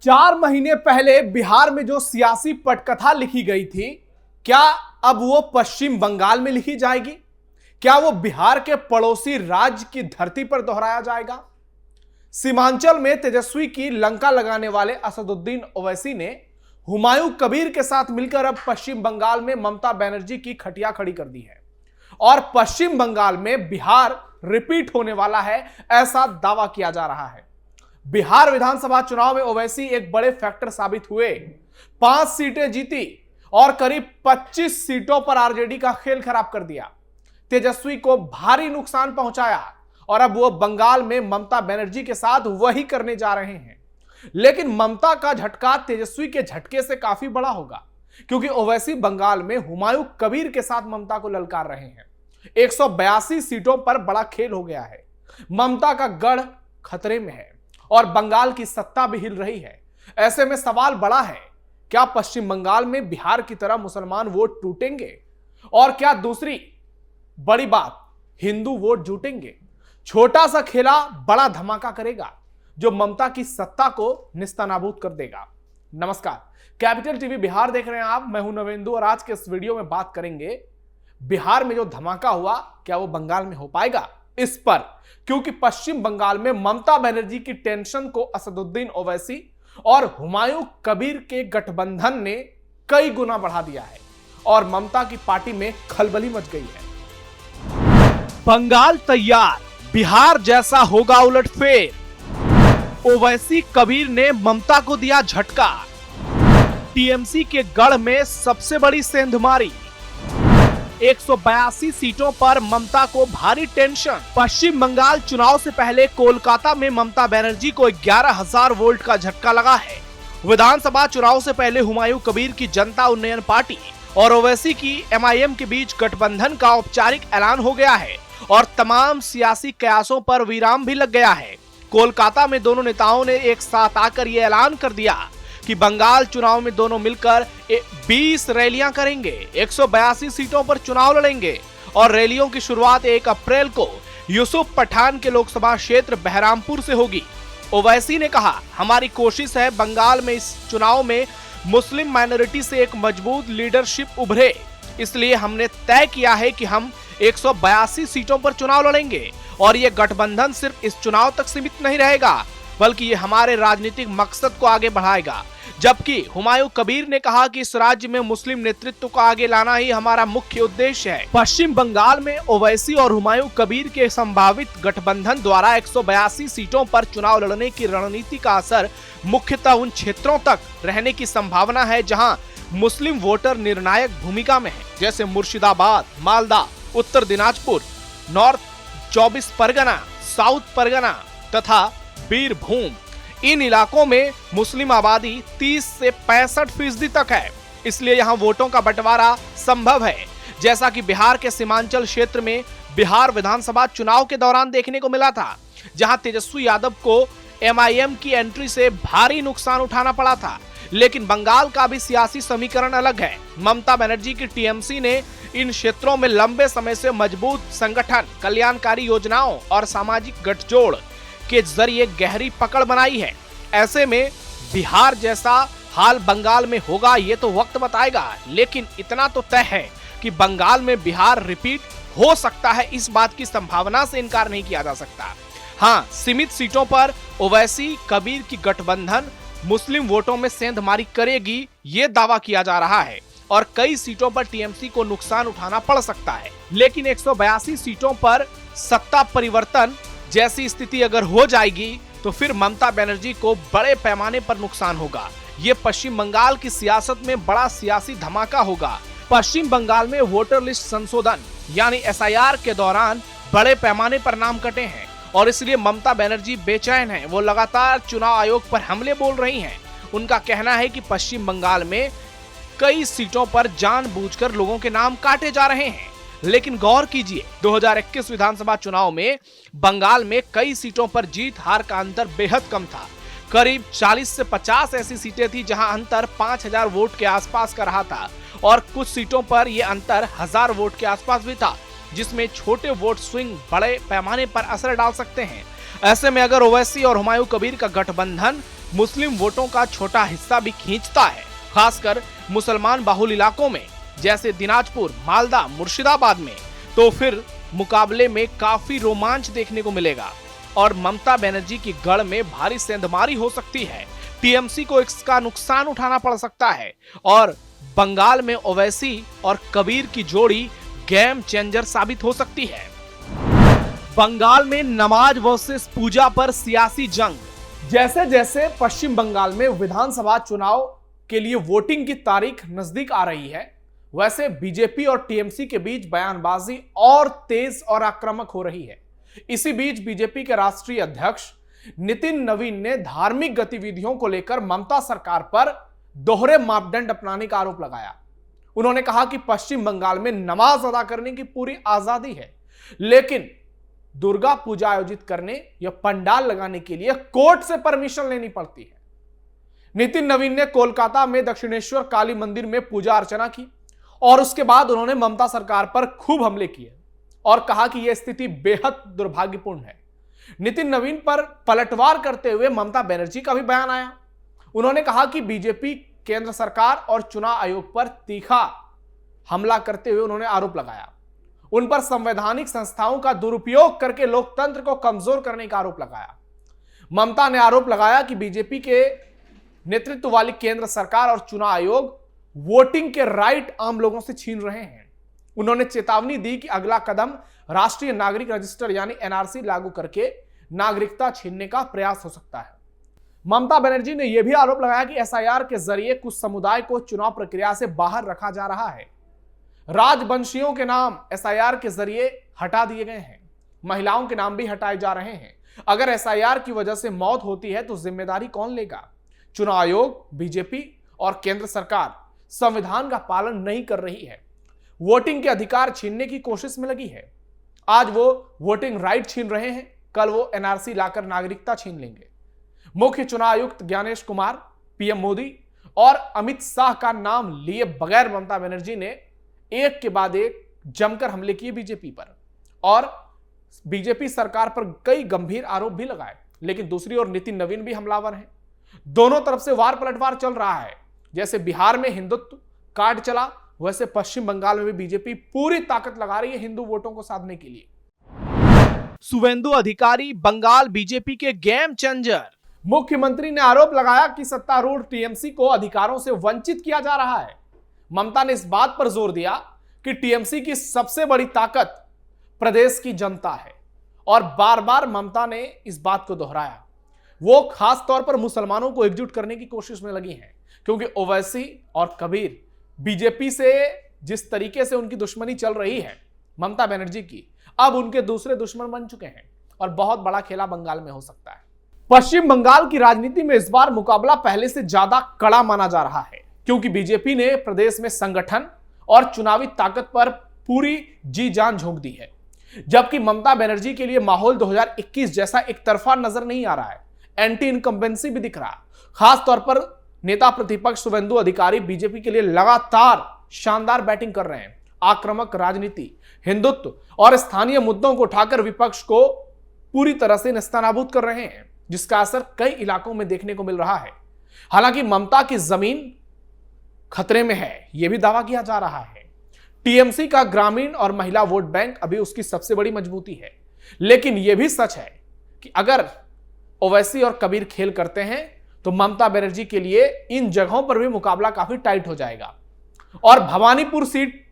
4 महीने पहले बिहार में जो सियासी पटकथा लिखी गई थी, क्या अब वो पश्चिम बंगाल में लिखी जाएगी? क्या वो बिहार के पड़ोसी राज्य की धरती पर दोहराया जाएगा? सीमांचल में तेजस्वी की लंका लगाने वाले असदुद्दीन ओवैसी ने हुमायूं कबीर के साथ मिलकर अब पश्चिम बंगाल में ममता बनर्जी की खटिया खड़ी कर दी है और पश्चिम बंगाल में बिहार रिपीट होने वाला है, ऐसा दावा किया जा रहा है। बिहार विधानसभा चुनाव में ओवैसी एक बड़े फैक्टर साबित हुए। 5 सीटें जीती और करीब 25 सीटों पर आरजेडी का खेल खराब कर दिया, तेजस्वी को भारी नुकसान पहुंचाया और अब वो बंगाल में ममता बनर्जी के साथ वही करने जा रहे हैं। लेकिन ममता का झटका तेजस्वी के झटके से काफी बड़ा होगा, क्योंकि ओवैसी बंगाल में हुमायूं कबीर के साथ ममता को ललकार रहे हैं। 182 सीटों पर बड़ा खेल हो गया है। ममता का गढ़ खतरे में है और बंगाल की सत्ता भी हिल रही है। ऐसे में सवाल बड़ा है, क्या पश्चिम बंगाल में बिहार की तरह मुसलमान वोट टूटेंगे? और क्या दूसरी बड़ी बात, हिंदू वोट जुटेंगे? छोटा सा खेला बड़ा धमाका करेगा, जो ममता की सत्ता को निस्तानाबूद कर देगा। नमस्कार, कैपिटल टीवी बिहार देख रहे हैं आप। मैं हूं नवेंदु और आज के इस वीडियो में बात करेंगे बिहार में जो धमाका हुआ, क्या वो बंगाल में हो पाएगा? इस पर, क्योंकि पश्चिम बंगाल में ममता बनर्जी की टेंशन को असदुद्दीन ओवैसी और हुमायूं कबीर के गठबंधन ने कई गुना बढ़ा दिया है और ममता की पार्टी में खलबली मच गई है। बंगाल तैयार, बिहार जैसा होगा उलटफेर। ओवैसी कबीर ने ममता को दिया झटका। टीएमसी के गढ़ में सबसे बड़ी सेंधमारी। 182 सीटों पर ममता को भारी टेंशन। पश्चिम बंगाल चुनाव से पहले कोलकाता में ममता बनर्जी को 11,000 वोल्ट का झटका लगा है। विधानसभा चुनाव से पहले हुमायूं कबीर की जनता उन्नयन पार्टी और ओवैसी की एमआईएम के बीच गठबंधन का औपचारिक ऐलान हो गया है और तमाम सियासी कयासों पर विराम भी लग गया है। कोलकाता में दोनों नेताओं ने एक साथ आकर यह ऐलान कर दिया कि बंगाल चुनाव में दोनों मिलकर 20 रैलियां करेंगे, 182 सीटों पर चुनाव लड़ेंगे और रैलियों की शुरुआत 1 अप्रैल को यूसुफ पठान के लोकसभा क्षेत्र बहरामपुर से होगी। ओवैसी ने कहा, हमारी कोशिश है बंगाल में इस चुनाव में मुस्लिम माइनॉरिटी से एक मजबूत लीडरशिप उभरे, इसलिए हमने तय किया है कि हम 182 सीटों पर चुनाव लड़ेंगे और ये गठबंधन सिर्फ इस चुनाव तक सीमित नहीं रहेगा, बल्कि ये हमारे राजनीतिक मकसद को आगे बढ़ाएगा। जबकि हुमायूं कबीर ने कहा कि इस राज्य में मुस्लिम नेतृत्व को आगे लाना ही हमारा मुख्य उद्देश्य है। पश्चिम बंगाल में ओवैसी और हुमायूं कबीर के संभावित गठबंधन द्वारा 182 सीटों पर चुनाव लड़ने की रणनीति का असर मुख्यतः उन क्षेत्रों तक रहने की संभावना है जहाँ मुस्लिम वोटर निर्णायक भूमिका में है, जैसे मुर्शिदाबाद, मालदा, उत्तर दिनाजपुर, नॉर्थ 24 परगना, साउथ परगना तथा बीरभूम। इन इलाकों में मुस्लिम आबादी 30 से 65% तक है, इसलिए यहाँ वोटों का बंटवारा संभव है, जैसा कि बिहार के सीमांचल क्षेत्र में बिहार विधानसभा चुनाव के दौरान देखने को मिला था, जहां तेजस्वी यादव को एमआईएम की एंट्री से भारी नुकसान उठाना पड़ा था। लेकिन बंगाल का भी सियासी समीकरण अलग है। ममता बनर्जी की टीएमसी ने इन क्षेत्रों में लंबे समय से मजबूत संगठन, कल्याणकारी योजनाओं और सामाजिक गठजोड़ के जरिए गहरी पकड़ बनाई है। ऐसे में बिहार जैसा हाल बंगाल में होगा ये तो वक्त बताएगा, लेकिन इतना तो तय है कि बंगाल में बिहार रिपीट हो सकता है, इस बात की संभावना से इनकार नहीं किया जा सकता। हाँ, सीमित सीटों पर ओवैसी कबीर की गठबंधन मुस्लिम वोटों में सेंधमारी करेगी, ये दावा किया जा रहा है और कई सीटों पर टीएमसी को नुकसान उठाना पड़ सकता है। लेकिन 182 सीटों पर सत्ता परिवर्तन जैसी स्थिति अगर हो जाएगी तो फिर ममता बनर्जी को बड़े पैमाने पर नुकसान होगा। ये पश्चिम बंगाल की सियासत में बड़ा सियासी धमाका होगा। पश्चिम बंगाल में वोटर लिस्ट संशोधन यानी एसआईआर के दौरान बड़े पैमाने पर नाम कटे हैं और इसलिए ममता बनर्जी बेचैन है। वो लगातार चुनाव आयोग पर हमले बोल रही हैं। उनका कहना है कि पश्चिम बंगाल में कई सीटों पर जानबूझकर लोगों के नाम काटे जा रहे हैं। लेकिन गौर कीजिए, 2021 विधानसभा चुनाव में बंगाल में कई सीटों पर जीत हार का अंतर बेहद कम था। करीब 40 से 50 ऐसी सीटें थी जहां अंतर 5,000 वोट के आसपास का रहा था और कुछ सीटों पर यह अंतर 1,000 वोट के आसपास भी था, जिसमें छोटे वोट स्विंग बड़े पैमाने पर असर डाल सकते हैं। ऐसे में अगर ओवैसी और हुमायूं कबीर का गठबंधन मुस्लिम वोटों का छोटा हिस्सा भी खींचता है, खासकर मुसलमान बाहुल इलाकों में जैसे दिनाजपुर, मालदा, मुर्शिदाबाद में, तो फिर मुकाबले में काफी रोमांच देखने को मिलेगा और ममता बनर्जी की गढ़ में भारी सेंधमारी हो सकती है। टीएमसी को इसका नुकसान उठाना पड़ सकता है और बंगाल में ओवैसी और कबीर की जोड़ी गेम चेंजर साबित हो सकती है। बंगाल में नमाज वर्सेस पूजा पर सियासी जंग। जैसे जैसे पश्चिम बंगाल में विधानसभा चुनाव के लिए वोटिंग की तारीख नजदीक आ रही है, वैसे बीजेपी और टीएमसी के बीच बयानबाजी और तेज और आक्रामक हो रही है। इसी बीच बीजेपी के राष्ट्रीय अध्यक्ष नितिन नवीन ने धार्मिक गतिविधियों को लेकर ममता सरकार पर दोहरे मापदंड अपनाने का आरोप लगाया। उन्होंने कहा कि पश्चिम बंगाल में नमाज अदा करने की पूरी आजादी है, लेकिन दुर्गा पूजा आयोजित करने या पंडाल लगाने के लिए कोर्ट से परमिशन लेनी पड़ती है। नितिन नवीन ने कोलकाता में दक्षिणेश्वर काली मंदिर में पूजा अर्चना की और उसके बाद उन्होंने ममता सरकार पर खूब हमले किए और कहा कि यह स्थिति बेहद दुर्भाग्यपूर्ण है। नितिन नवीन पर पलटवार करते हुए ममता बनर्जी का भी बयान आया। उन्होंने कहा कि बीजेपी केंद्र सरकार और चुनाव आयोग पर तीखा हमला करते हुए उन्होंने आरोप लगाया। उन पर संवैधानिक संस्थाओं का दुरुपयोग करके लोकतंत्र को कमजोर करने का आरोप लगाया। ममता ने आरोप लगाया कि बीजेपी के नेतृत्व वाली केंद्र सरकार और चुनाव आयोग वोटिंग के राइट आम लोगों से छीन रहे हैं। उन्होंने चेतावनी दी कि अगला कदम राष्ट्रीय नागरिक रजिस्टर यानी एनआरसी लागू करके नागरिकता छीनने का प्रयास हो सकता है। ममता बनर्जी ने यह भी आरोप लगाया कि एसआईआर के जरिए कुछ समुदाय को चुनाव प्रक्रिया से बाहर रखा जा रहा है। राजवंशियों के नाम एसआईआर के जरिए हटा दिए गए हैं, महिलाओं के नाम भी हटाए जा रहे हैं। अगर एसआईआर की वजह से मौत होती है तो जिम्मेदारी कौन लेगा? चुनाव आयोग, बीजेपी और केंद्र सरकार संविधान का पालन नहीं कर रही है, वोटिंग के अधिकार छीनने की कोशिश में लगी है। आज वो वोटिंग राइट छीन रहे हैं, कल वो एनआरसी लाकर नागरिकता छीन लेंगे। मुख्य चुनाव आयुक्त ज्ञानेश कुमार, पीएम मोदी और अमित शाह का नाम लिए बगैर ममता बनर्जी ने एक के बाद एक जमकर हमले किए बीजेपी पर और बीजेपी सरकार पर कई गंभीर आरोप भी लगाए। लेकिन दूसरी ओर नितिन नवीन भी हमलावर हैं। दोनों तरफ से वार पलटवार चल रहा है। जैसे बिहार में हिंदुत्व कार्ड चला, वैसे पश्चिम बंगाल में भी बीजेपी पूरी ताकत लगा रही है हिंदू वोटों को साधने के लिए। शुवेंदु अधिकारी बंगाल बीजेपी के गेम चेंजर। मुख्यमंत्री ने आरोप लगाया कि सत्तारूढ़ टीएमसी को अधिकारों से वंचित किया जा रहा है। ममता ने इस बात पर जोर दिया कि टीएमसी की सबसे बड़ी ताकत प्रदेश की जनता है और बार बार ममता ने इस बात को दोहराया। वो खास तौर पर मुसलमानों को एकजुट करने की कोशिश में लगी हैं, क्योंकि ओवैसी और कबीर बीजेपी से जिस तरीके से उनकी दुश्मनी चल रही है ममता बनर्जी की, अब उनके दूसरे दुश्मन बन चुके हैं और बहुत बड़ा खेला बंगाल में हो सकता है। पश्चिम बंगाल की राजनीति में इस बार मुकाबला पहले से ज्यादा कड़ा माना जा रहा है, क्योंकि बीजेपी ने प्रदेश में संगठन और चुनावी ताकत पर पूरी जी जान झोंक दी है, जबकि ममता बनर्जी के लिए माहौल 2021 जैसा एक तरफा नजर नहीं आ रहा है। एंटी इनकम्बेंसी भी दिख रहा। खास तौर पर नेता प्रतिपक्ष शुवेंदु अधिकारी बीजेपी के लिए लगातार शानदार बैटिंग कर रहे हैं। आक्रामक राजनीति, हिंदुत्व और स्थानीय मुद्दों को उठाकर विपक्ष को पूरी तरह से नेस्तनाबूद कर रहे हैं, जिसका असर कई इलाकों में देखने को मिल रहा है। हालांकि ममता की जमीन खतरे में है, यह भी दावा किया जा रहा है। टीएमसी का ग्रामीण और महिला वोट बैंक अभी उसकी सबसे बड़ी मजबूती है, लेकिन यह भी सच है कि अगर ओवैसी और कबीर खेल करते हैं तो ममता बनर्जी के लिए इन जगहों पर भी मुकाबला काफी टाइट हो जाएगा और भवानीपुर सीट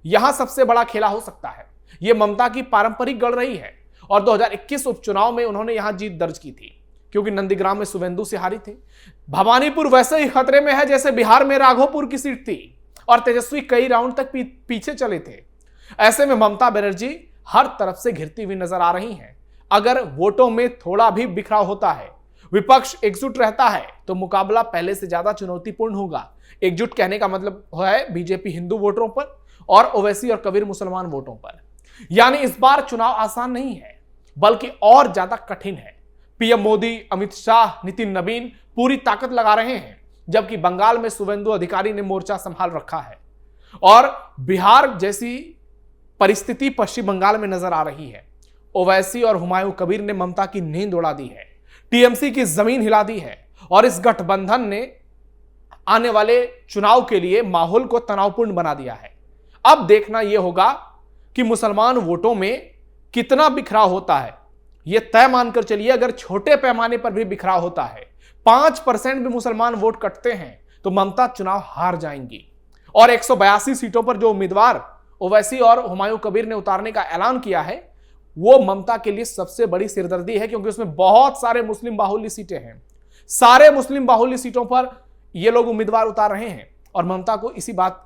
यहां सबसे बड़ा खेला हो सकता है। यह ममता की पारंपरिक गढ़ रही है और 2021 उपचुनाव में उन्होंने यहां जीत दर्ज की थी, क्योंकि नंदीग्राम में शुवेंदु से हारी थी। भवानीपुर वैसे ही खतरे में है जैसे बिहार में राघोपुर की सीट थी और तेजस्वी कई राउंड तक पीछे चले थे। ऐसे में ममता बनर्जी हर तरफ से घिरती हुई नजर आ रही हैं। अगर वोटों में थोड़ा भी बिखराव होता है, विपक्ष एकजुट रहता है, तो मुकाबला पहले से ज्यादा चुनौतीपूर्ण होगा। एकजुट कहने का मतलब है बीजेपी हिंदू वोटरों पर और ओवैसी और कबीर मुसलमान वोटों पर। यानी इस बार चुनाव आसान नहीं है, बल्कि और ज्यादा कठिन है। पीएम मोदी, अमित शाह, नितिन नवीन पूरी ताकत लगा रहे हैं, जबकि बंगाल में शुवेंदु अधिकारी ने मोर्चा संभाल रखा है और बिहार जैसी परिस्थिति पश्चिम बंगाल में नजर आ रही है। ओवैसी और हुमायूं कबीर ने ममता की नींद उड़ा दी है, टीएमसी की जमीन हिला दी है और इस गठबंधन ने आने वाले चुनाव के लिए माहौल को तनावपूर्ण बना दिया है। अब देखना यह होगा कि मुसलमान वोटों में कितना बिखराव होता है। यह तय मानकर चलिए, अगर छोटे पैमाने पर भी बिखराव होता है, 5% भी मुसलमान वोट कटते हैं, तो ममता चुनाव हार जाएंगी। और 182 सीटों पर जो उम्मीदवार ओवैसी और हुमायूं कबीर ने उतारने का ऐलान किया है, वो ममता के लिए सबसे बड़ी सिरदर्दी है, क्योंकि उसमें बहुत सारे मुस्लिम बाहुल्य सीटें हैं। सारे मुस्लिम बाहुल्य सीटों पर ये लोग उम्मीदवार उतार रहे हैं और ममता को इसी बात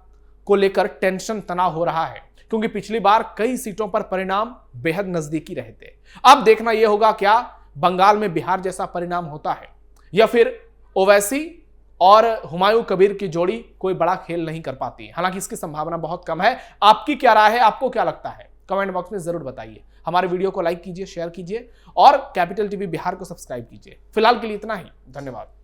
को लेकर टेंशन तनाव हो रहा है, क्योंकि पिछली बार कई सीटों पर परिणाम बेहद नजदीकी रहे थे। अब देखना यह होगा क्या बंगाल में बिहार जैसा परिणाम होता है, या फिर ओवैसी और हुमायूं कबीर की जोड़ी कोई बड़ा खेल नहीं कर पाती। हालांकि इसकी संभावना बहुत कम है। आपकी क्या राय है, आपको क्या लगता है, कमेंट बॉक्स में जरूर बताइए। हमारे वीडियो को लाइक कीजिए, शेयर कीजिए और कैपिटल टीवी बिहार को सब्सक्राइब कीजिए। फिलहाल के लिए इतना ही, धन्यवाद।